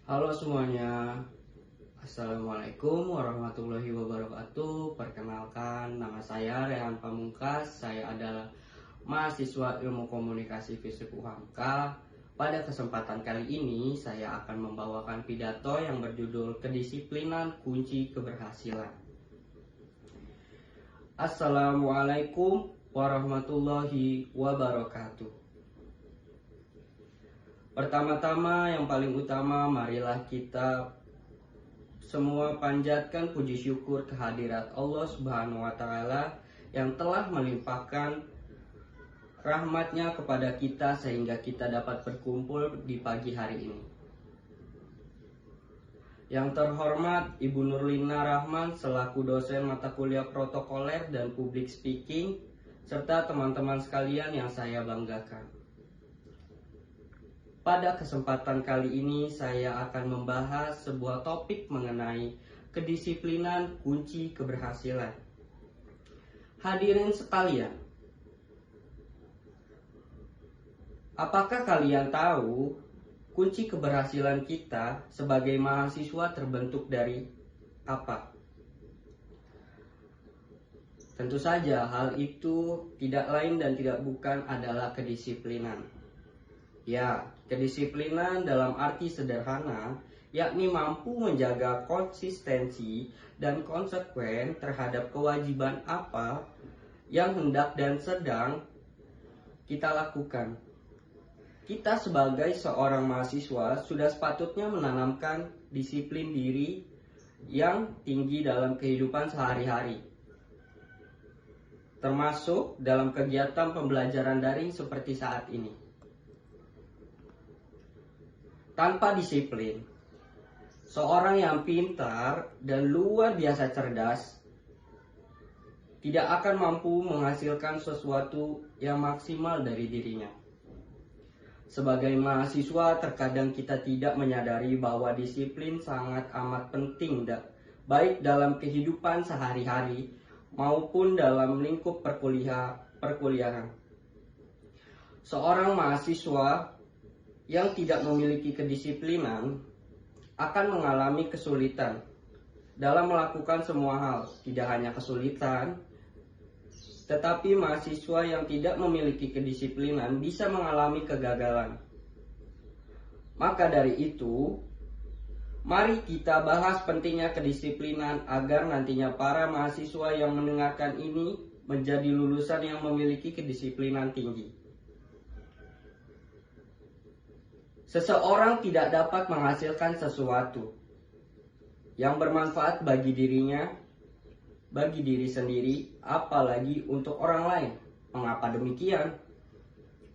Halo semuanya, Assalamualaikum warahmatullahi wabarakatuh. Perkenalkan, nama saya Rehan Pamungkas. Saya adalah mahasiswa Ilmu Komunikasi Fisip UHAMK. Pada kesempatan kali ini, saya akan membawakan pidato yang berjudul Kedisiplinan Kunci Keberhasilan. Assalamualaikum warahmatullahi wabarakatuh. Pertama-tama, yang paling utama, marilah kita semua panjatkan puji syukur kehadirat Allah Subhanahu wa Ta'ala yang telah melimpahkan rahmatnya kepada kita sehingga kita dapat berkumpul di pagi hari ini. Yang terhormat Ibu Nurlina Rahman selaku dosen mata kuliah protokoler dan public speaking, serta teman-teman sekalian yang saya banggakan. Pada kesempatan kali ini saya akan membahas sebuah topik mengenai kedisiplinan kunci keberhasilan. Hadirin sekalian, apakah kalian tahu kunci keberhasilan kita sebagai mahasiswa terbentuk dari apa? Tentu saja hal itu tidak lain dan tidak bukan adalah kedisiplinan. Ya, kedisiplinan dalam arti sederhana, yakni mampu menjaga konsistensi dan konsekuen terhadap kewajiban apa yang hendak dan sedang kita lakukan. Kita sebagai seorang mahasiswa sudah sepatutnya menanamkan disiplin diri yang tinggi dalam kehidupan sehari-hari, termasuk dalam kegiatan pembelajaran daring seperti saat ini. Tanpa disiplin, seorang yang pintar dan luar biasa cerdas tidak akan mampu menghasilkan sesuatu yang maksimal dari dirinya. Sebagai mahasiswa, terkadang kita tidak menyadari bahwa disiplin sangat amat penting, baik dalam kehidupan sehari-hari maupun dalam lingkup perkuliahan. Seorang mahasiswa yang tidak memiliki kedisiplinan akan mengalami kesulitan dalam melakukan semua hal. Tidak hanya kesulitan, tetapi mahasiswa yang tidak memiliki kedisiplinan bisa mengalami kegagalan. Maka dari itu, mari kita bahas pentingnya kedisiplinan agar nantinya para mahasiswa yang mendengarkan ini menjadi lulusan yang memiliki kedisiplinan tinggi. Seseorang tidak dapat menghasilkan sesuatu yang bermanfaat bagi dirinya, bagi diri sendiri, apalagi untuk orang lain. Mengapa demikian?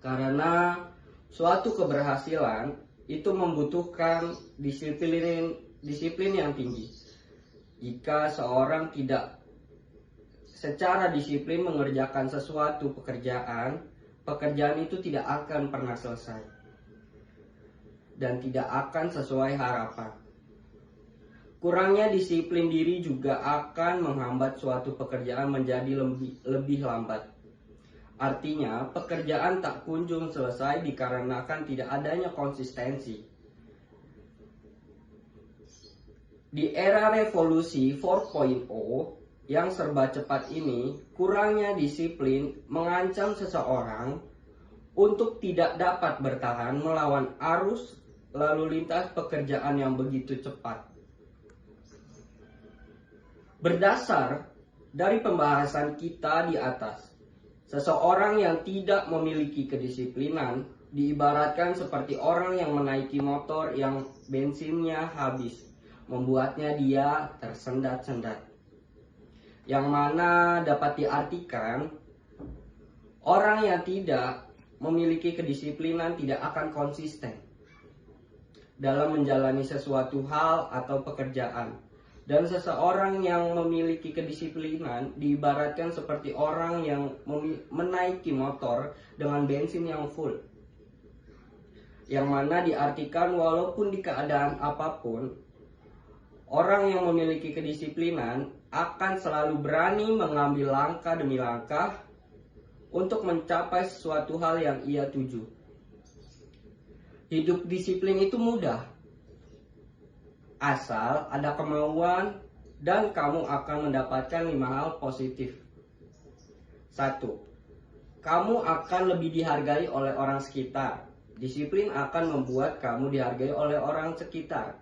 Karena suatu keberhasilan itu membutuhkan disiplin yang tinggi. Jika seorang tidak secara disiplin mengerjakan sesuatu pekerjaan itu tidak akan pernah selesai dan tidak akan sesuai harapan. Kurangnya disiplin diri juga akan menghambat suatu pekerjaan menjadi lebih lambat. Artinya, pekerjaan tak kunjung selesai dikarenakan tidak adanya konsistensi. Di era revolusi 4.0 yang serba cepat ini, kurangnya disiplin mengancam seseorang untuk tidak dapat bertahan melawan arus lalu lintas pekerjaan yang begitu cepat. Berdasar dari pembahasan kita di atas, seseorang yang tidak memiliki kedisiplinan diibaratkan seperti orang yang menaiki motor yang bensinnya habis, membuatnya dia tersendat-sendat. Yang mana dapat diartikan, orang yang tidak memiliki kedisiplinan tidak akan konsisten dalam menjalani sesuatu hal atau pekerjaan. Dan seseorang yang memiliki kedisiplinan diibaratkan seperti orang yang menaiki motor dengan bensin yang full. Yang mana diartikan walaupun di keadaan apapun, orang yang memiliki kedisiplinan akan selalu berani mengambil langkah demi langkah untuk mencapai sesuatu hal yang ia tuju. Hidup disiplin itu mudah, asal ada kemauan dan kamu akan mendapatkan 5 hal positif. 1. Kamu akan lebih dihargai oleh orang sekitar. Disiplin akan membuat kamu dihargai oleh orang sekitar.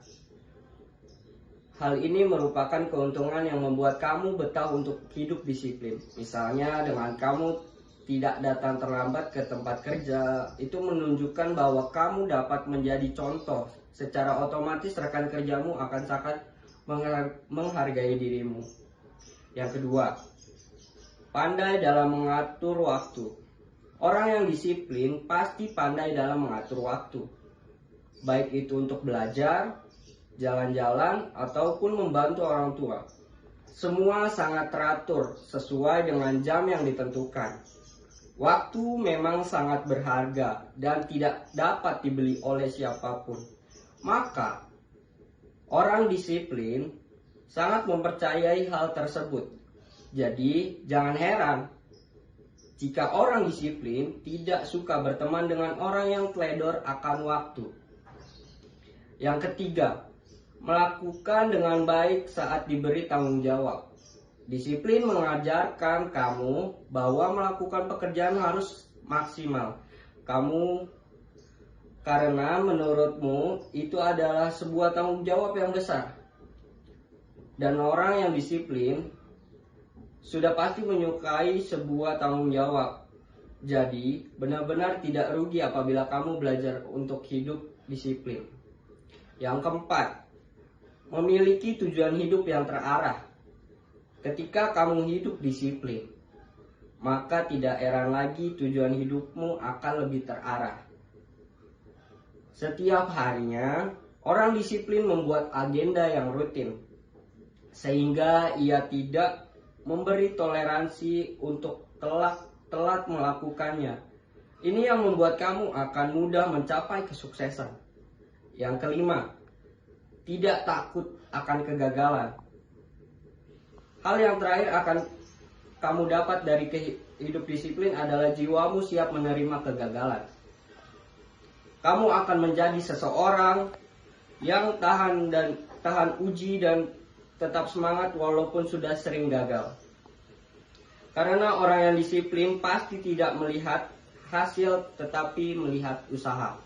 Hal ini merupakan keuntungan yang membuat kamu betah untuk hidup disiplin. Misalnya dengan kamu tidak datang terlambat ke tempat kerja, itu menunjukkan bahwa kamu dapat menjadi contoh. Secara otomatis rekan kerjamu akan sangat menghargai dirimu. Yang kedua, pandai dalam mengatur waktu. Orang yang disiplin pasti pandai dalam mengatur waktu. Baik itu untuk belajar, jalan-jalan, ataupun membantu orang tua. Semua sangat teratur sesuai dengan jam yang ditentukan. Waktu memang sangat berharga dan tidak dapat dibeli oleh siapapun. Maka, orang disiplin sangat mempercayai hal tersebut. Jadi, jangan heran jika orang disiplin tidak suka berteman dengan orang yang teledor akan waktu. Yang ketiga, melakukan dengan baik saat diberi tanggung jawab. Disiplin mengajarkan kamu bahwa melakukan pekerjaan harus maksimal. Karena menurutmu itu adalah sebuah tanggung jawab yang besar. Dan orang yang disiplin sudah pasti menyukai sebuah tanggung jawab. Jadi, benar-benar tidak rugi apabila kamu belajar untuk hidup disiplin. Yang keempat, memiliki tujuan hidup yang terarah. Ketika kamu hidup disiplin, maka tidak heran lagi tujuan hidupmu akan lebih terarah. Setiap harinya, orang disiplin membuat agenda yang rutin, sehingga ia tidak memberi toleransi untuk telat melakukannya. Ini yang membuat kamu akan mudah mencapai kesuksesan. Yang kelima, tidak takut akan kegagalan. Hal yang terakhir akan kamu dapat dari hidup disiplin adalah jiwamu siap menerima kegagalan. Kamu akan menjadi seseorang yang tahan uji dan tetap semangat walaupun sudah sering gagal. Karena orang yang disiplin pasti tidak melihat hasil tetapi melihat usaha.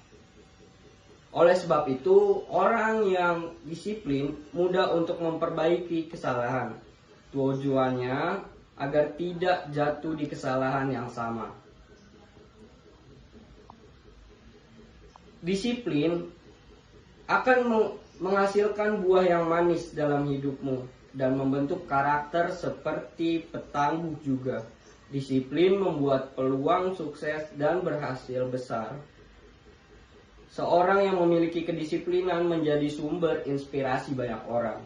Oleh sebab itu, orang yang disiplin mudah untuk memperbaiki kesalahan. Tujuannya agar tidak jatuh di kesalahan yang sama. Disiplin akan menghasilkan buah yang manis dalam hidupmu dan membentuk karakter seperti petangguh juga. Disiplin membuat peluang sukses dan berhasil besar. Seorang yang memiliki kedisiplinan menjadi sumber inspirasi banyak orang.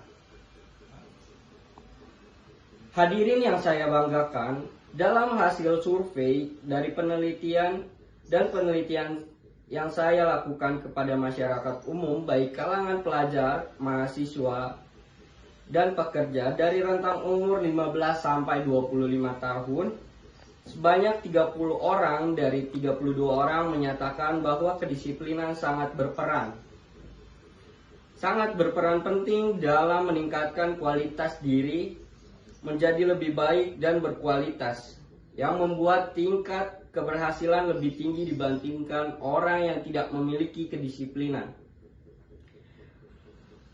Hadirin yang saya banggakan, dalam hasil survei dari penelitian yang saya lakukan kepada masyarakat umum, baik kalangan pelajar, mahasiswa, dan pekerja dari rentang umur 15 sampai 25 tahun, sebanyak 30 orang dari 32 orang menyatakan bahwa kedisiplinan sangat berperan penting dalam meningkatkan kualitas diri menjadi lebih baik dan berkualitas, yang membuat tingkat keberhasilan lebih tinggi dibandingkan orang yang tidak memiliki kedisiplinan.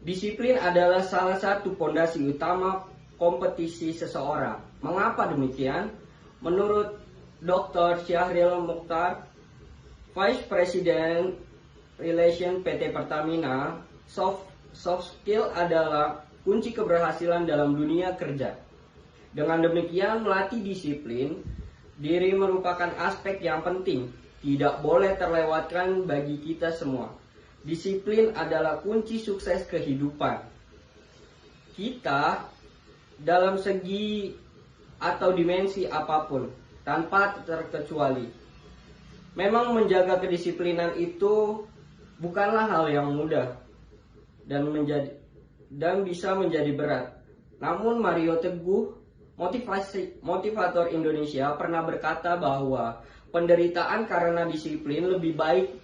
Disiplin adalah salah satu pondasi utama kompetisi seseorang. Mengapa demikian? Menurut Dr. Syahril Mukhtar, Vice President Relation PT Pertamina, soft skill adalah kunci keberhasilan dalam dunia kerja. Dengan demikian, melatih disiplin diri merupakan aspek yang penting, tidak boleh terlewatkan bagi kita semua. Disiplin adalah kunci sukses kehidupan kita dalam segi atau dimensi apapun, tanpa terkecuali. Memang menjaga kedisiplinan itu bukanlah hal yang mudah dan bisa menjadi berat. Namun Mario Teguh, motivator Indonesia, pernah berkata bahwa penderitaan karena disiplin lebih baik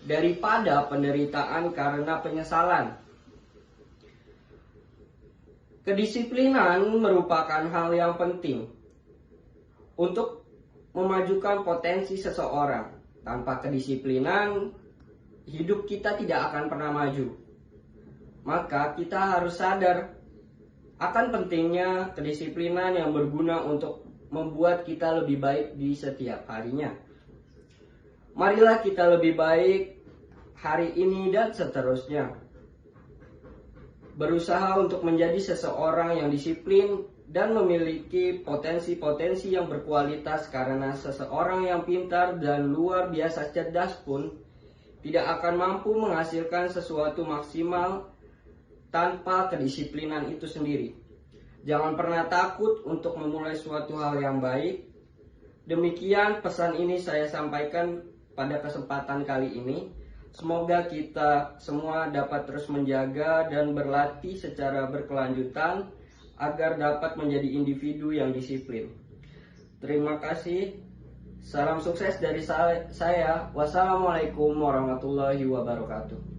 daripada penderitaan karena penyesalan. Kedisiplinan merupakan hal yang penting untuk memajukan potensi seseorang. Tanpa kedisiplinan, hidup kita tidak akan pernah maju. Maka kita harus sadar akan pentingnya kedisiplinan yang berguna untuk membuat kita lebih baik di setiap harinya. Marilah kita lebih baik hari ini dan seterusnya. Berusaha untuk menjadi seseorang yang disiplin dan memiliki potensi-potensi yang berkualitas, karena seseorang yang pintar dan luar biasa cerdas pun tidak akan mampu menghasilkan sesuatu maksimal tanpa kedisiplinan itu sendiri. Jangan pernah takut untuk memulai suatu hal yang baik. Demikian pesan ini saya sampaikan pada kesempatan kali ini. Semoga kita semua dapat terus menjaga dan berlatih secara berkelanjutan agar dapat menjadi individu yang disiplin. Terima kasih. Salam sukses dari saya. Wassalamualaikum warahmatullahi wabarakatuh.